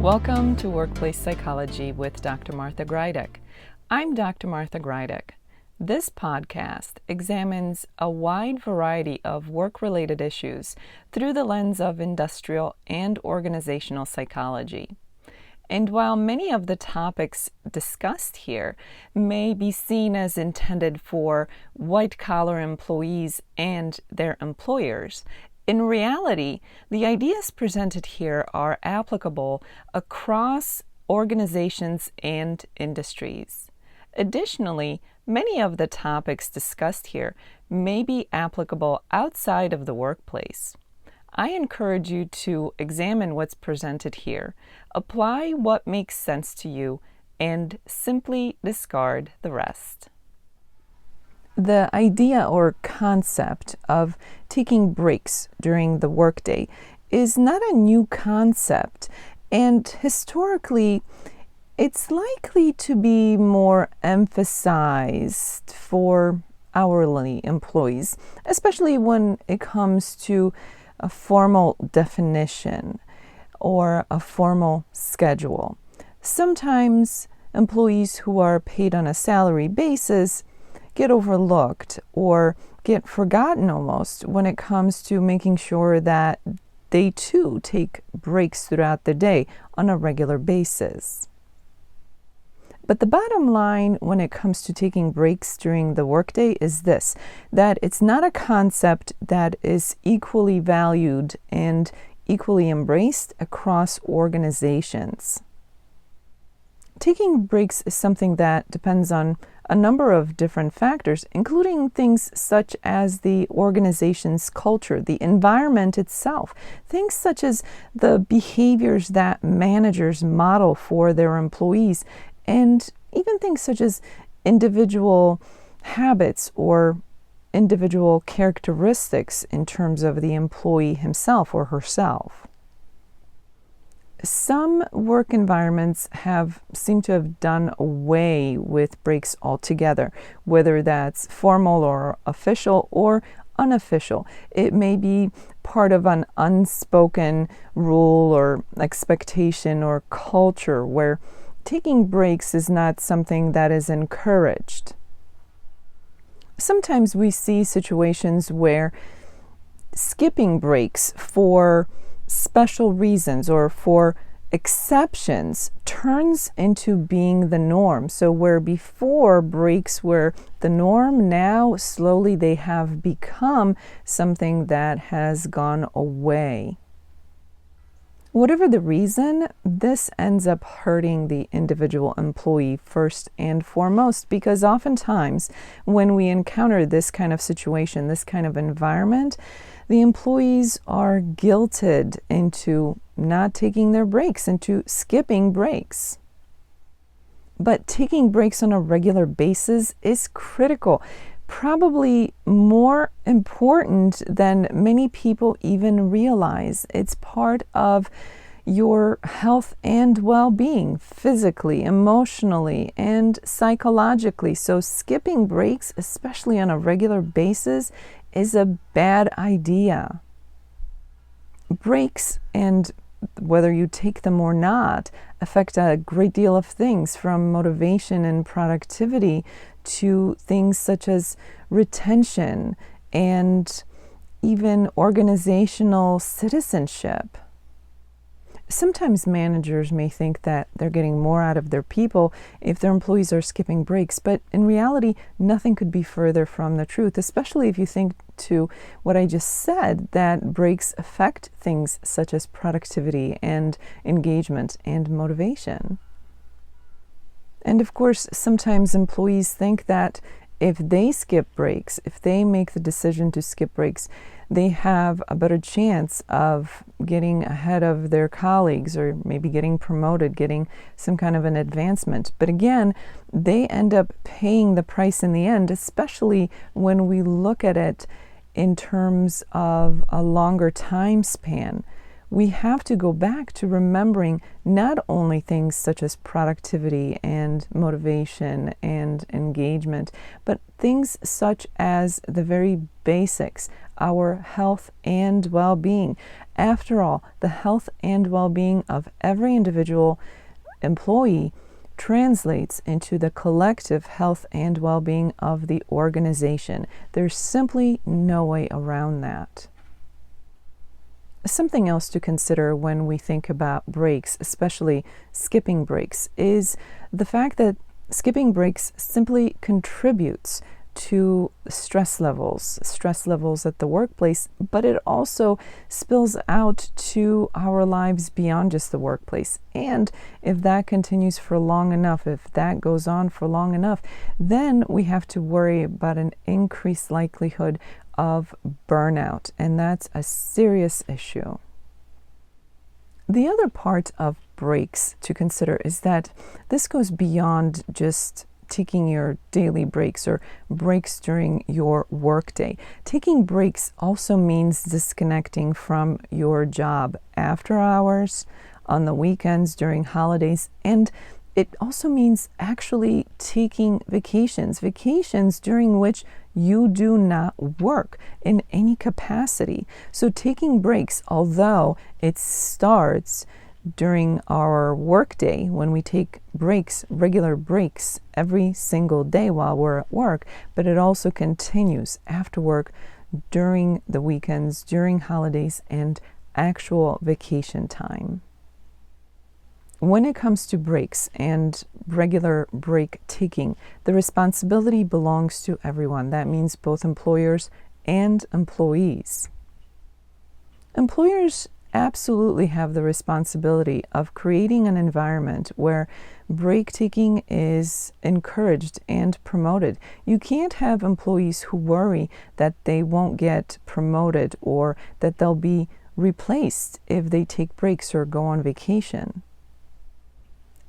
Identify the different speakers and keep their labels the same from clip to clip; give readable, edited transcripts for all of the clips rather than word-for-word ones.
Speaker 1: Welcome to Workplace Psychology with Dr. Martha Greidick. I'm Dr. Martha Greidick. This podcast examines a wide variety of work-related issues through the lens of industrial and organizational psychology. And while many of the topics discussed here may be seen as intended for white-collar employees and their employers, in reality, the ideas presented here are applicable across organizations and industries. Additionally, many of the topics discussed here may be applicable outside of the workplace. I encourage you to examine what's presented here, apply what makes sense to you, and simply discard the rest. The idea or concept of taking breaks during the workday is not a new concept, and historically, it's likely to be more emphasized for hourly employees, especially when it comes to a formal definition or a formal schedule. Sometimes employees who are paid on a salary basis get overlooked or get forgotten almost when it comes to making sure that they too take breaks throughout the day on a regular basis. But the bottom line when it comes to taking breaks during the workday is this, that it's not a concept that is equally valued and equally embraced across organizations. Taking breaks is something that depends on a number of different factors, including things such as the organization's culture, the environment itself, things such as the behaviors that managers model for their employees, and even things such as individual habits or individual characteristics in terms of the employee himself or herself. Some work environments seem to have done away with breaks altogether, whether that's formal or official or unofficial. It may be part of an unspoken rule or expectation or culture where taking breaks is not something that is encouraged. Sometimes we see situations where skipping breaks for special reasons or for exceptions turns into being the norm. So where before breaks were the norm, now slowly they have become something that has gone away. Whatever the reason, this ends up hurting the individual employee first and foremost, because oftentimes when we encounter this kind of situation, this kind of environment, the employees are guilted into not taking their breaks, into skipping breaks. But taking breaks on a regular basis is critical, probably more important than many people even realize. It's part of your health and well-being, physically, emotionally, and psychologically. So skipping breaks, especially on a regular basis, is a bad idea. Breaks, and whether you take them or not, affect a great deal of things, from motivation and productivity to things such as retention and even organizational citizenship. Sometimes managers may think that they're getting more out of their people if their employees are skipping breaks, but in reality, nothing could be further from the truth, especially if you think to what I just said, that breaks affect things such as productivity and engagement and motivation. And of course, sometimes employees think that if they skip breaks, if they make the decision to skip breaks, they have a better chance of getting ahead of their colleagues or maybe getting promoted, getting some kind of an advancement. But again, they end up paying the price in the end, especially when we look at it in terms of a longer time span. we have to go back to remembering not only things such as productivity and motivation and engagement, but things such as the very basics, our health and well-being. After all, the health and well-being of every individual employee translates into the collective health and well-being of the organization. There's simply no way around that. Something else to consider when we think about breaks, especially skipping breaks, is the fact that skipping breaks simply contributes to stress levels at the workplace, but it also spills out to our lives beyond just the workplace. And if that continues for long enough, if that goes on for long enough, then we have to worry about an increased likelihood of burnout, and that's a serious issue. The other part of breaks to consider is that this goes beyond just taking your daily breaks or breaks during your workday. Taking breaks also means disconnecting from your job after hours, on the weekends, during holidays, and it also means actually taking vacations during which you do not work in any capacity. So taking breaks, although it starts during our workday, when we take breaks, regular breaks every single day while we're at work, but it also continues after work, during the weekends, during holidays, and actual vacation time. When it comes to breaks and regular break taking, the responsibility belongs to everyone. That means both employers and employees. Employers absolutely have the responsibility of creating an environment where break taking is encouraged and promoted. You can't have employees who worry that they won't get promoted or that they'll be replaced if they take breaks or go on vacation.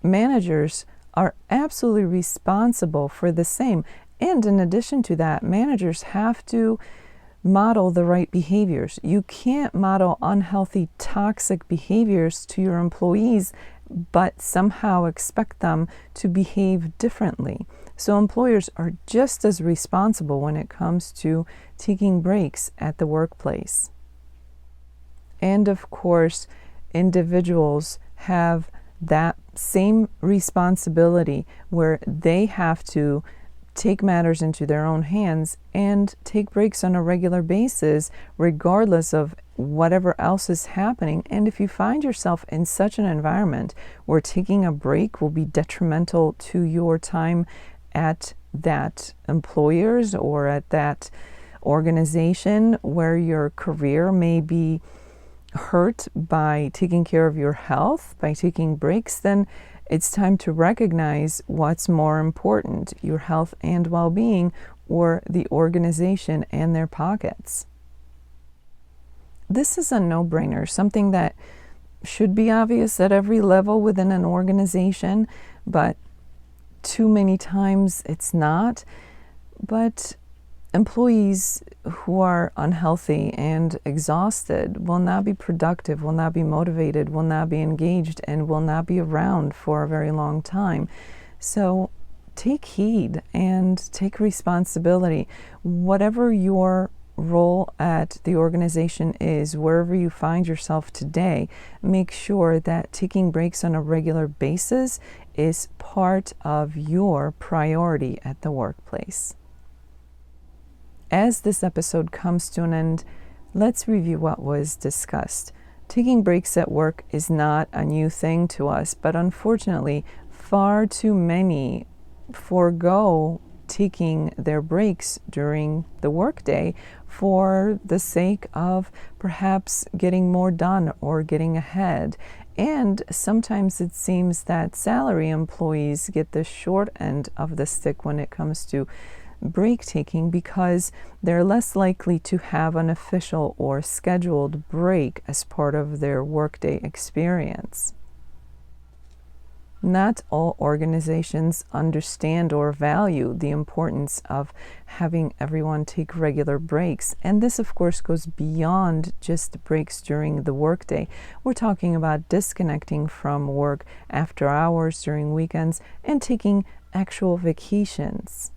Speaker 1: Managers are absolutely responsible for the same. And in addition to that, managers have to model the right behaviors. You can't model unhealthy, toxic behaviors to your employees, but somehow expect them to behave differently. So employers are just as responsible when it comes to taking breaks at the workplace. And of course, individuals have that same responsibility where they have to take matters into their own hands and take breaks on a regular basis, regardless of whatever else is happening. And if you find yourself in such an environment where taking a break will be detrimental to your time at that employer's or at that organization, where your career may be hurt by taking care of your health, by taking breaks, then it's time to recognize what's more important, your health and well-being or the organization and their pockets. This is a no-brainer, something that should be obvious at every level within an organization, but too many times it's not. But employees who are unhealthy and exhausted will not be productive, will not be motivated, will not be engaged, and will not be around for a very long time. So take heed and take responsibility. Whatever your role at the organization is, wherever you find yourself today, make sure that taking breaks on a regular basis is part of your priority at the workplace. As this episode comes to an end, let's review what was discussed. Taking breaks at work is not a new thing to us, but unfortunately, far too many forego taking their breaks during the workday for the sake of perhaps getting more done or getting ahead. And sometimes it seems that salary employees get the short end of the stick when it comes to break taking, because they're less likely to have an official or scheduled break as part of their workday experience. Not all organizations understand or value the importance of having everyone take regular breaks. And this, of course, goes beyond just breaks during the workday. We're talking about disconnecting from work after hours, during weekends, and taking actual vacations.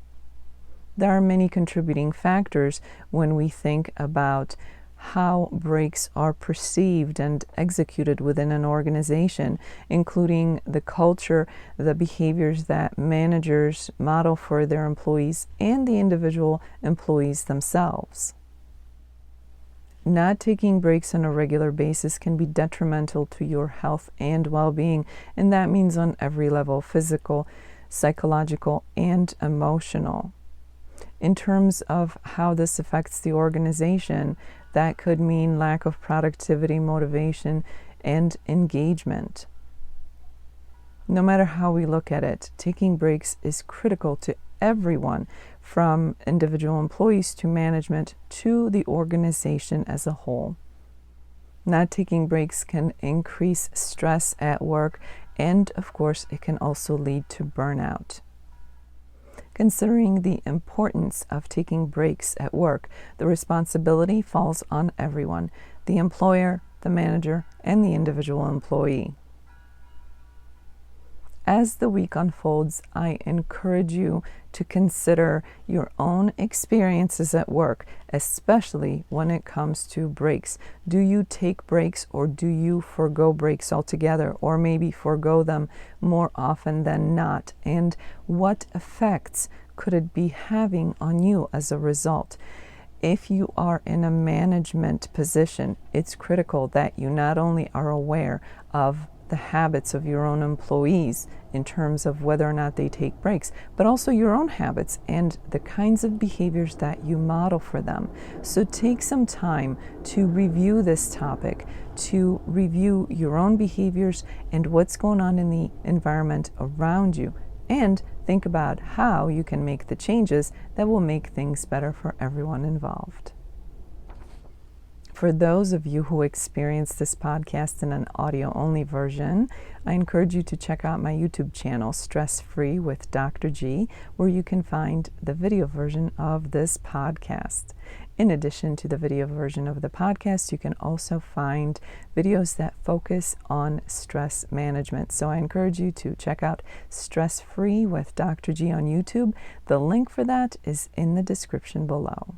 Speaker 1: There are many contributing factors when we think about how breaks are perceived and executed within an organization, including the culture, the behaviors that managers model for their employees, and the individual employees themselves. Not taking breaks on a regular basis can be detrimental to your health and well-being, and that means on every level: physical, psychological, and emotional. In terms of how this affects the organization, that could mean lack of productivity, motivation, and engagement. No matter how we look at it, taking breaks is critical to everyone, from individual employees to management to the organization as a whole. Not taking breaks can increase stress at work, and of course, it can also lead to burnout. Considering the importance of taking breaks at work, the responsibility falls on everyone: the employer, the manager, and the individual employee. As the week unfolds, I encourage you to consider your own experiences at work, especially when it comes to breaks. Do you take breaks, or do you forego breaks altogether, or maybe forego them more often than not? And what effects could it be having on you as a result? If you are in a management position, it's critical that you not only are aware of the habits of your own employees in terms of whether or not they take breaks, but also your own habits and the kinds of behaviors that you model for them. So take some time to review this topic, to review your own behaviors and what's going on in the environment around you, and think about how you can make the changes that will make things better for everyone involved. For those of you who experience this podcast in an audio-only version, I encourage you to check out my YouTube channel, Stress Free with Dr. G, where you can find the video version of this podcast. In addition to the video version of the podcast, you can also find videos that focus on stress management. So I encourage you to check out Stress Free with Dr. G on YouTube. The link for that is in the description below.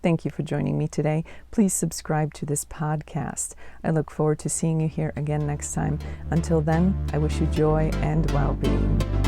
Speaker 1: Thank you for joining me today. Please subscribe to this podcast. I look forward to seeing you here again next time. Until then, I wish you joy and well-being.